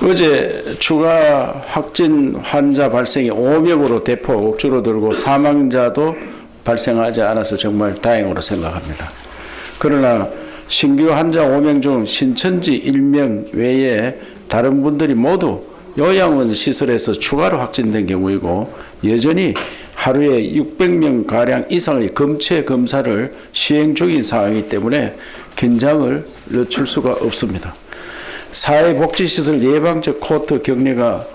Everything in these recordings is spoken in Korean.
어제 추가 확진 환자 발생이 5명으로 대폭 줄어들고 사망자도 발생하지 않아서 정말 다행으로 생각합니다. 그러나 신규 환자 5명 중 신천지 1명 외에 다른 분들이 모두 요양원 시설에서 추가로 확진된 경우이고 여전히 하루에 600명가량 이상의 검체 검사를 시행 중인 상황이기 때문에 긴장을 늦출 수가 없습니다. 사회복지시설 예방적 코트 격리가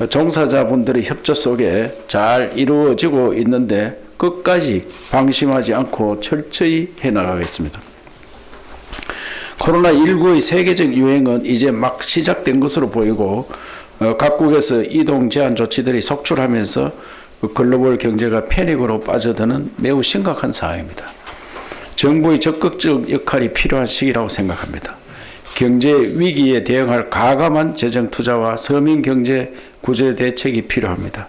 종사자분들의 협조 속에 잘 이루어지고 있는데 끝까지 방심하지 않고 철저히 해나가겠습니다. 코로나19의 세계적 유행은 이제 막 시작된 것으로 보이고 각국에서 이동 제한 조치들이 속출하면서 글로벌 경제가 패닉으로 빠져드는 매우 심각한 상황입니다. 정부의 적극적 역할이 필요한 시기라고 생각합니다. 경제 위기에 대응할 과감한 재정 투자와 서민 경제 구제 대책이 필요합니다.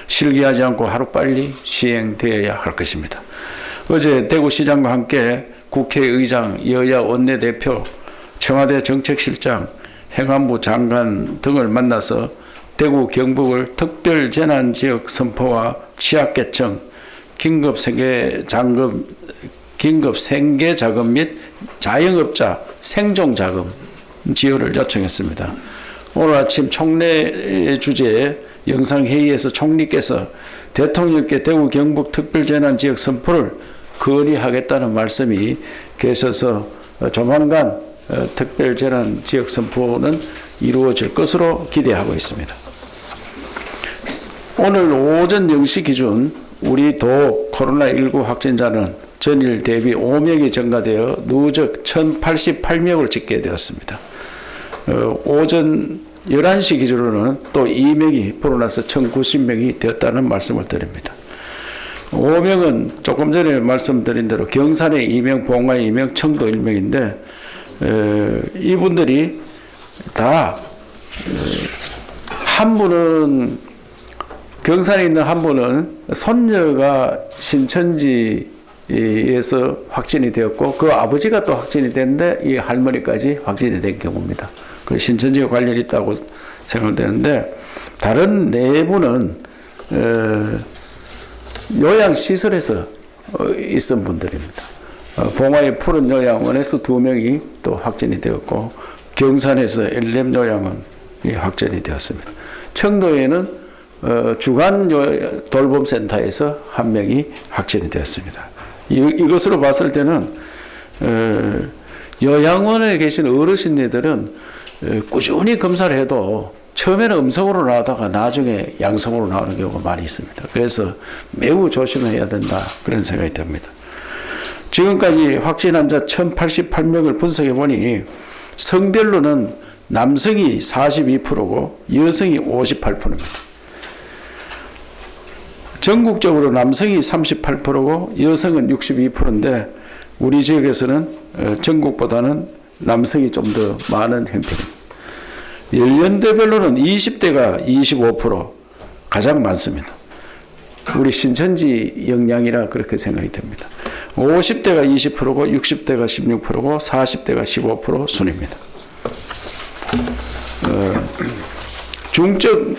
실기하지 않고 하루빨리 시행되어야 할 것입니다. 어제 대구시장과 함께 국회의장, 여야 원내대표, 청와대 정책실장, 행안부 장관 등을 만나서 대구 경북을 특별재난지역 선포와 취약계층, 긴급생계자금 및 자영업자 생존자금 지원을 요청했습니다. 오늘 아침 총회 주제에 영상회의에서 총리께서 대통령께 대구 경북 특별재난지역 선포를 건의하겠다는 말씀이 계셔서 조만간 특별재난지역 선포는 이루어질 것으로 기대하고 있습니다. 오늘 오전 0시 기준 우리 도 코로나19 확진자는 전일 대비 5명이 증가되어 누적 1088명을 찍게 되었습니다. 오전 11시 기준으로는 또 2명이 불어나서 1090명이 되었다는 말씀을 드립니다. 5명은 조금 전에 말씀드린 대로 경산에 2명, 봉화에 2명, 청도 1명인데 이분들이 다 한 분은 경산에 있는 한 분은 손녀가 신천지에서 확진이 되었고 그 아버지가 또 확진이 됐는데 이 할머니까지 확진이 된 경우입니다. 그 신천지와 관련이 있다고 생각되는데 다른 네 분은 요양시설에서 있은 분들입니다. 봉화의 푸른 요양원에서 2명이 또 확진이 되었고 경산에서 엘렘 요양원이 확진이 되었습니다. 청도에는 주간 돌봄센터에서 1명이 확진이 되었습니다. 이것으로 봤을 때는 요양원에 계신 어르신들은 꾸준히 검사를 해도 처음에는 음성으로 나오다가 나중에 양성으로 나오는 경우가 많이 있습니다. 그래서 매우 조심해야 된다 그런 생각이 듭니다. 지금까지 확진 환자 1088명을 분석해 보니 성별로는 남성이 42%고 여성이 58%입니다. 전국적으로 남성이 38%고 여성은 62%인데 우리 지역에서는 전국보다는 남성이 좀 더 많은 형태입니다. 연령대별로는 20대가 25% 가장 많습니다. 우리 신천지 영향이라 그렇게 생각이 됩니다. 50대가 20%고 60대가 16%고 40대가 15% 순입니다. 중증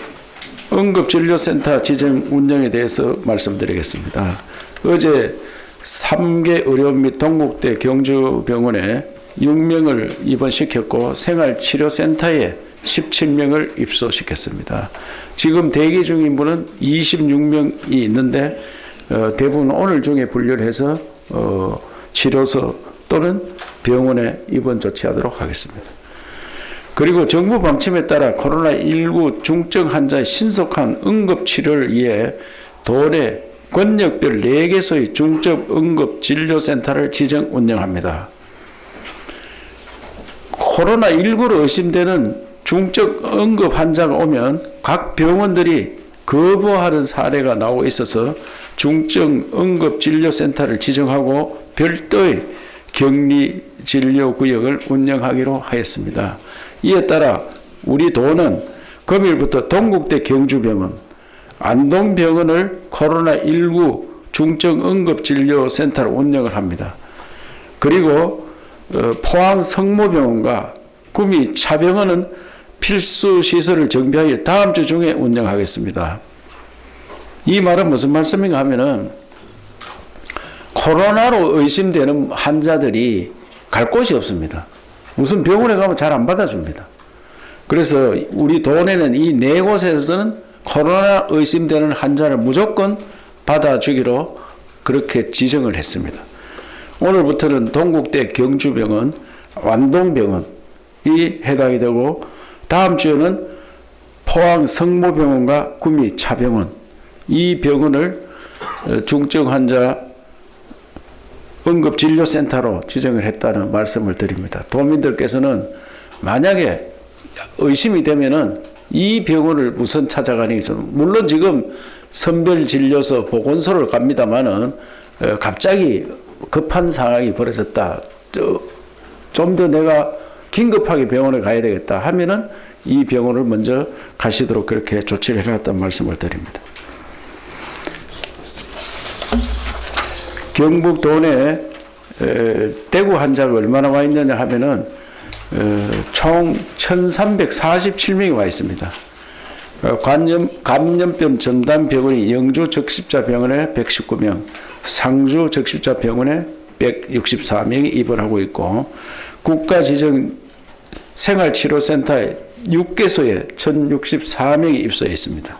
응급진료센터 지정 운영에 대해서 말씀드리겠습니다. 어제 3개 의료원 및 동국대 경주병원에 6명을 입원시켰고 생활치료센터에 17명을 입소시켰습니다. 지금 대기 중인 분은 26명이 있는데 대부분 오늘 중에 분류를 해서 치료소 또는 병원에 입원 조치하도록 하겠습니다. 그리고 정부 방침에 따라 코로나19 중증 환자의 신속한 응급치료를 위해 도내 권역별 4개소의 중증 응급진료센터를 지정 운영합니다. 코로나19로 의심되는 중증 응급 환자가 오면 각 병원들이 거부하는 사례가 나오고 있어서 중증 응급진료센터를 지정하고 별도의 격리진료구역을 운영하기로 하였습니다. 이에 따라 우리 도는 금일부터 동국대 경주병원, 안동병원을 코로나19 중증 응급진료센터로 운영을 합니다. 그리고 포항 성모병원과 구미 차병원은 필수 시설을 정비하여 다음 주 중에 운영하겠습니다. 이 말은 무슨 말씀인가 하면은 코로나로 의심되는 환자들이 갈 곳이 없습니다. 무슨 병원에 가면 잘 안 받아줍니다. 그래서 우리 도내는 이 네 곳에서는 코로나 의심되는 환자를 무조건 받아주기로 그렇게 지정을 했습니다. 오늘부터는 동국대 경주병원, 완동병원이 해당이 되고 다음 주에는 포항 성모병원과 구미 차병원 이 병원을 중증 환자 응급진료센터로 지정을 했다는 말씀을 드립니다. 도민들께서는 만약에 의심이 되면은 이 병원을 우선 찾아가는 게 좀, 물론 지금 선별진료소 보건소를 갑니다만은 갑자기 급한 상황이 벌어졌다. 좀 더 내가 긴급하게 병원에 가야 되겠다 하면은 이 병원을 먼저 가시도록 그렇게 조치를 해놨다는 말씀을 드립니다. 경북 도내 대구 환자가 얼마나 와 있느냐 하면은 총 1,347명이 와 있습니다. 감염병 전담병원이 영주 적십자병원에 119명, 상주 적십자병원에 164명이 입원하고 있고 국가지정 생활치료센터에 6개소에 1,064명이 입소해 있습니다.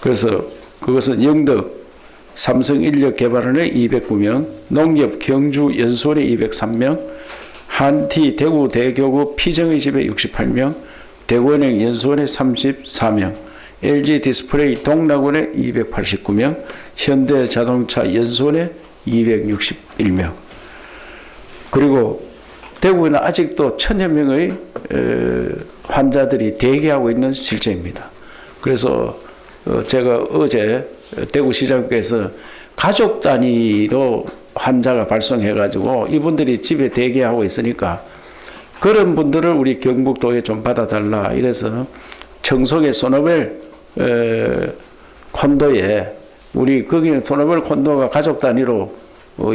그래서 그것은 영덕 삼성인력개발원에 209명, 농협 경주연수원에 203명, 한티 대구 대교구 피정의 집에 68명, 대구은행 연수원에 34명, LG디스플레이 동락원에 289명, 현대자동차 연수원에 261명. 그리고 대구에는 아직도 1,000여 명의 환자들이 대기하고 있는 실정입니다. 그래서 제가 어제 대구시장께서 가족 단위로 환자가 발송해가지고 이분들이 집에 대기하고 있으니까 그런 분들을 우리 경북도에 좀 받아달라. 이래서 청송의 소노벨 콘도에 우리 거기는 소노벨 콘도가 가족 단위로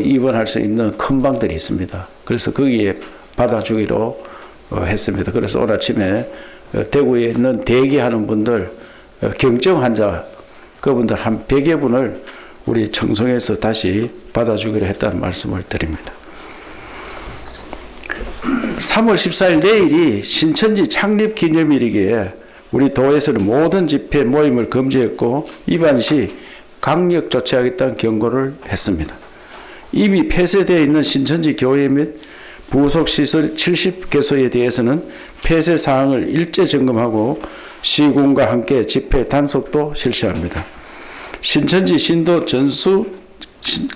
입원할 수 있는 큰 방들이 있습니다. 그래서 거기에 받아주기로 했습니다. 그래서 오늘 아침에 대구에 있는 대기하는 분들 경증 환자 그분들 한 100여 분을 우리 청송에서 다시 받아주기로 했다는 말씀을 드립니다. 3월 14일 내일이 신천지 창립 기념일이기에 우리 도에서는 모든 집회 모임을 금지했고 이반 시 강력 조치하겠다는 경고를 했습니다. 이미 폐쇄되어 있는 신천지 교회 및 부속시설 70개소에 대해서는 폐쇄 사항을 일제 점검하고 시군과 함께 집회 단속도 실시합니다. 신천지 신도 전수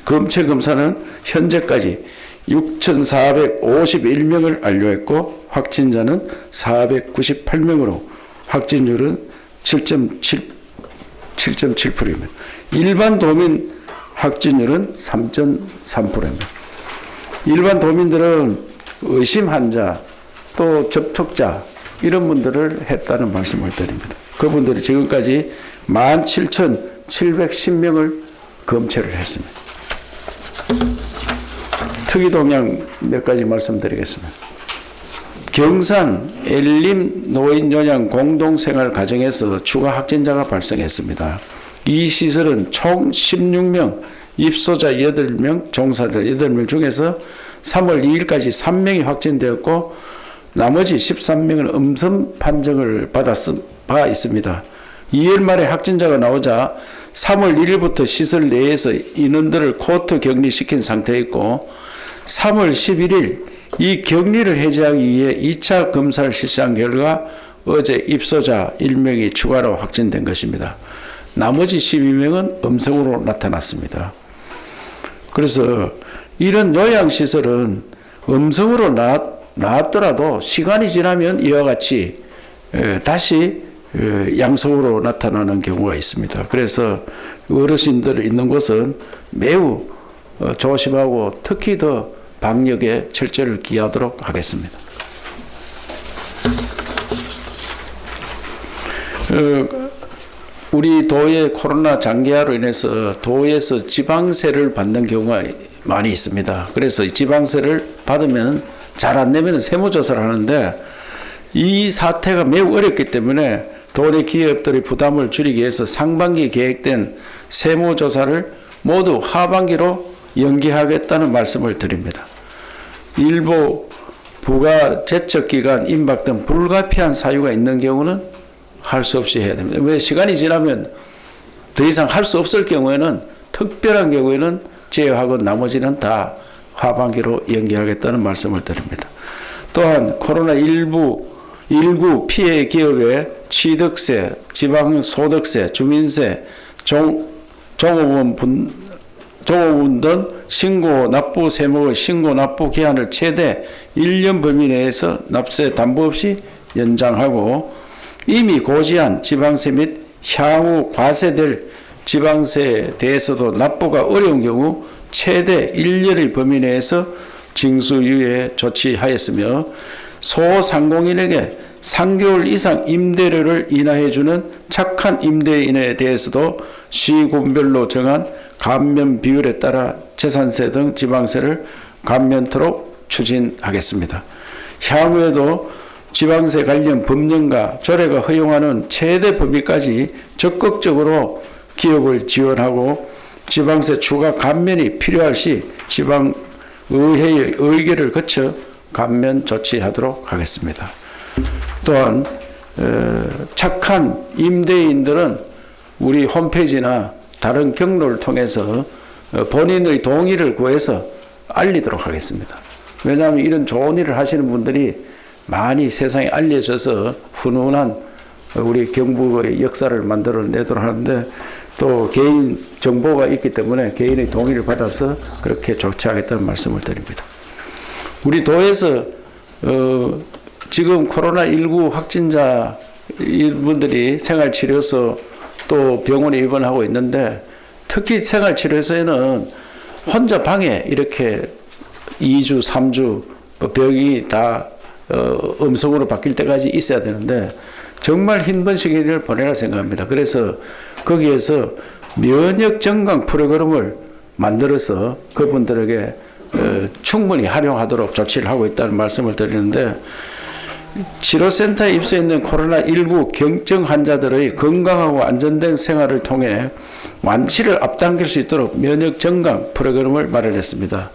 검체 검사는 현재까지 6,451명을 완료했고 확진자는 498명으로 확진율은 7.7%입니다. 일반 도민 확진율은 3.3%입니다. 일반 도민들은 의심 환자 또 접촉자 이런 분들을 했다는 말씀을 드립니다. 그분들이 지금까지 17,710명을 검체를 했습니다. 특이동향 몇 가지 말씀드리겠습니다. 경산 엘림 노인요양 공동생활 가정에서 추가 확진자가 발생했습니다. 이 시설은 총 16명, 입소자 8명, 종사자 8명 중에서 3월 2일까지 3명이 확진되었고 나머지 13명은 음성 판정을 바 있습니다. 2일 만에 확진자가 나오자 3월 1일부터 시설 내에서 인원들을 코트 격리시킨 상태에 있고 3월 11일 이 격리를 해제하기 위해 2차 검사를 실시한 결과 어제 입소자 1명이 추가로 확진된 것입니다. 나머지 12명은 음성으로 나타났습니다. 그래서 이런 요양시설은 음성으로 나왔더라도 시간이 지나면 이와 같이 다시 양성으로 나타나는 경우가 있습니다. 그래서 어르신들 있는 곳은 매우 조심하고 특히 더 방역에 철저를 기하도록 하겠습니다. 우리 도의 코로나 장기화로 인해서 도에서 지방세를 받는 경우가 많이 있습니다. 그래서 지방세를 받으면 잘 안 내면 세무조사를 하는데 이 사태가 매우 어렵기 때문에 도내 기업들의 부담을 줄이기 위해서 상반기 계획된 세무조사를 모두 하반기로 연기하겠다는 말씀을 드립니다. 일부 부가 제척기간 임박 등 불가피한 사유가 있는 경우는 할 수 없이 해야 됩니다. 왜 시간이 지나면 더 이상 할 수 없을 경우에는 특별한 경우에는 제외하고 나머지는 다 하반기로 연기하겠다는 말씀을 드립니다. 또한 코로나19 피해 기업의 취득세, 지방소득세, 주민세, 종업원 등 신고 납부 세목의 신고 납부 기한을 최대 1년 범위 내에서 납세 담보 없이 연장하고 이미 고지한 지방세 및 향후 과세될 지방세에 대해서도 납부가 어려운 경우 최대 1년의 범위 내에서 징수유예 조치하였으며 소상공인에게 3개월 이상 임대료를 인하해주는 착한 임대인에 대해서도 시군별로 정한 감면 비율에 따라 재산세 등 지방세를 감면토록 추진하겠습니다. 향후에도 지방세 관련 법령과 조례가 허용하는 최대 범위까지 적극적으로 기업을 지원하고 지방세 추가 감면이 필요할 시 지방의회의 의결을 거쳐 감면 조치하도록 하겠습니다. 또한 착한 임대인들은 우리 홈페이지나 다른 경로를 통해서 본인의 동의를 구해서 알리도록 하겠습니다. 왜냐하면 이런 좋은 일을 하시는 분들이 많이 세상에 알려져서 훈훈한 우리 경북의 역사를 만들어내도록 하는데 또 개인 정보가 있기 때문에 개인의 동의를 받아서 그렇게 조치하겠다는 말씀을 드립니다. 우리 도에서 지금 코로나19 확진자 분들이 생활치료소 또 병원에 입원하고 있는데 특히 생활치료소에는 혼자 방에 이렇게 2주, 3주 병이 다 음성으로 바뀔 때까지 있어야 되는데 정말 힘든 시기를 보내라 생각합니다. 그래서 거기에서 면역 증강 프로그램을 만들어서 그분들에게 충분히 활용하도록 조치를 하고 있다는 말씀을 드리는데 치료센터에 입소해 있는 코로나19 경증 환자들의 건강하고 안전된 생활을 통해 완치를 앞당길 수 있도록 면역 증강 프로그램을 마련했습니다.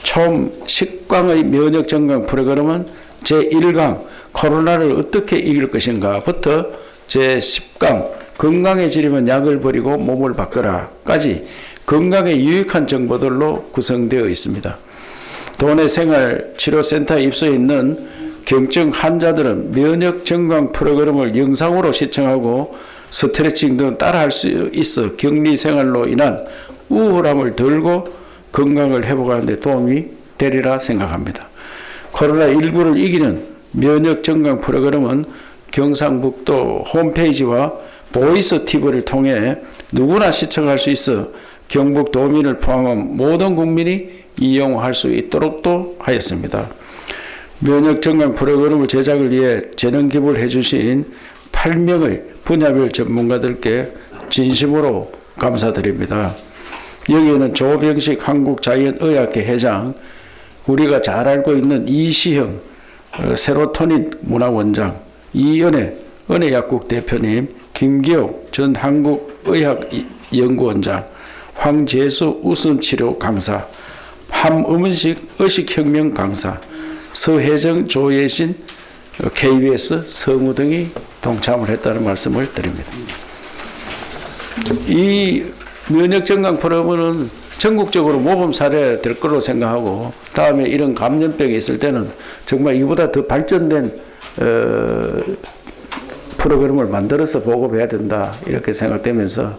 총 10강의 면역 증강 프로그램은 제1강 코로나를 어떻게 이길 것인가부터 제10강 건강해지려면 약을 버리고 몸을 바꿔라까지 건강에 유익한 정보들로 구성되어 있습니다. 도내 생활치료센터에 입소해 있는 경증 환자들은 면역 증강 프로그램을 영상으로 시청하고 스트레칭 등 따라할 수 있어 격리 생활로 인한 우울함을 덜고 건강을 회복하는 데 도움이 되리라 생각합니다. 코로나19를 이기는 면역 증강 프로그램은 경상북도 홈페이지와 보이스 TV를 통해 누구나 시청할 수 있어 경북 도민을 포함한 모든 국민이 이용할 수 있도록도 하였습니다. 면역 증강 프로그램을 제작을 위해 재능 기부를 해주신 8명의 분야별 전문가들께 진심으로 감사드립니다. 여기에는 조병식 한국자연의학회 회장, 우리가 잘 알고 있는 이시형 세로토닌 문화원장, 이은혜 은혜약국 대표님, 김기옥 전 한국의학연구원장, 황재수 웃음치료 강사, 함음식 의식혁명 강사, 서혜정 조예신 KBS 성우 등이 동참을 했다는 말씀을 드립니다. 이 면역증강 프로그램은 전국적으로 모범 사례 될 거로 생각하고 다음에 이런 감염병이 있을 때는 정말 이보다 더 발전된 프로그램을 만들어서 보급해야 된다 이렇게 생각되면서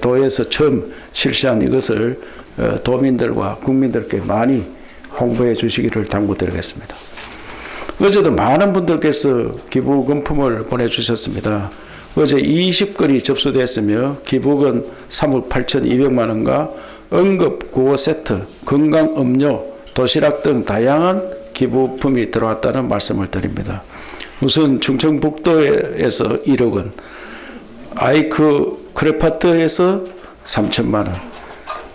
도에서 처음 실시한 이것을 도민들과 국민들께 많이 홍보해 주시기를 당부드리겠습니다. 어제도 많은 분들께서 기부금품을 보내주셨습니다. 어제 20건이 접수됐으며 기부금 3억 8,200만 원과 응급구호 세트, 건강음료, 도시락 등 다양한 기부품이 들어왔다는 말씀을 드립니다. 우선 충청북도에서 1억 원, 아이크 크레파트에서 3천만 원,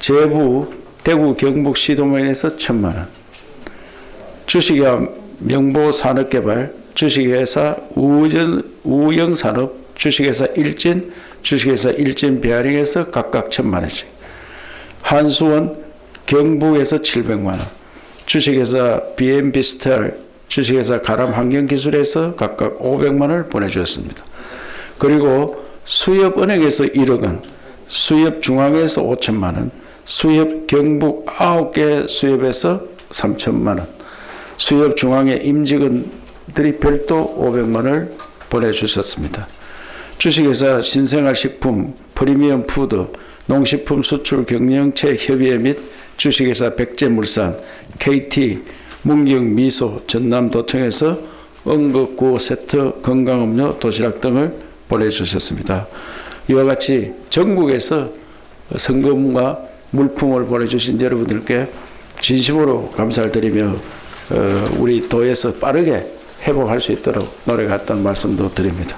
제부 대구 경북 시도면에서 1,000만 원, 주식야 명보산업개발 주식회사 우영산업, 주식회사 일진, 주식회사 일진 베어링에서 각각 1,000만 원씩. 한수원 경북에서 700만 원. 주식회사 BM비스탈, 주식회사 가람환경기술에서 각각 500만 원을 보내주었습니다. 그리고 수협은행에서 1억 원, 수협중앙에서 5천만 원, 수협 경북 9개 수협에서 3천만 원, 수협중앙의 임직원들이 별도 500만 원을 보내주셨습니다. 주식회사 신생활식품, 프리미엄 푸드, 농식품 수출 경영체 협의회 및 주식회사 백제물산, KT, 문경미소, 전남도청에서 응급구호 세트, 건강음료, 도시락 등을 보내주셨습니다. 이와 같이 전국에서 성금과 물품을 보내주신 여러분들께 진심으로 감사를 드리며 우리 도에서 빠르게 회복할 수 있도록 노력했다는 말씀도 드립니다.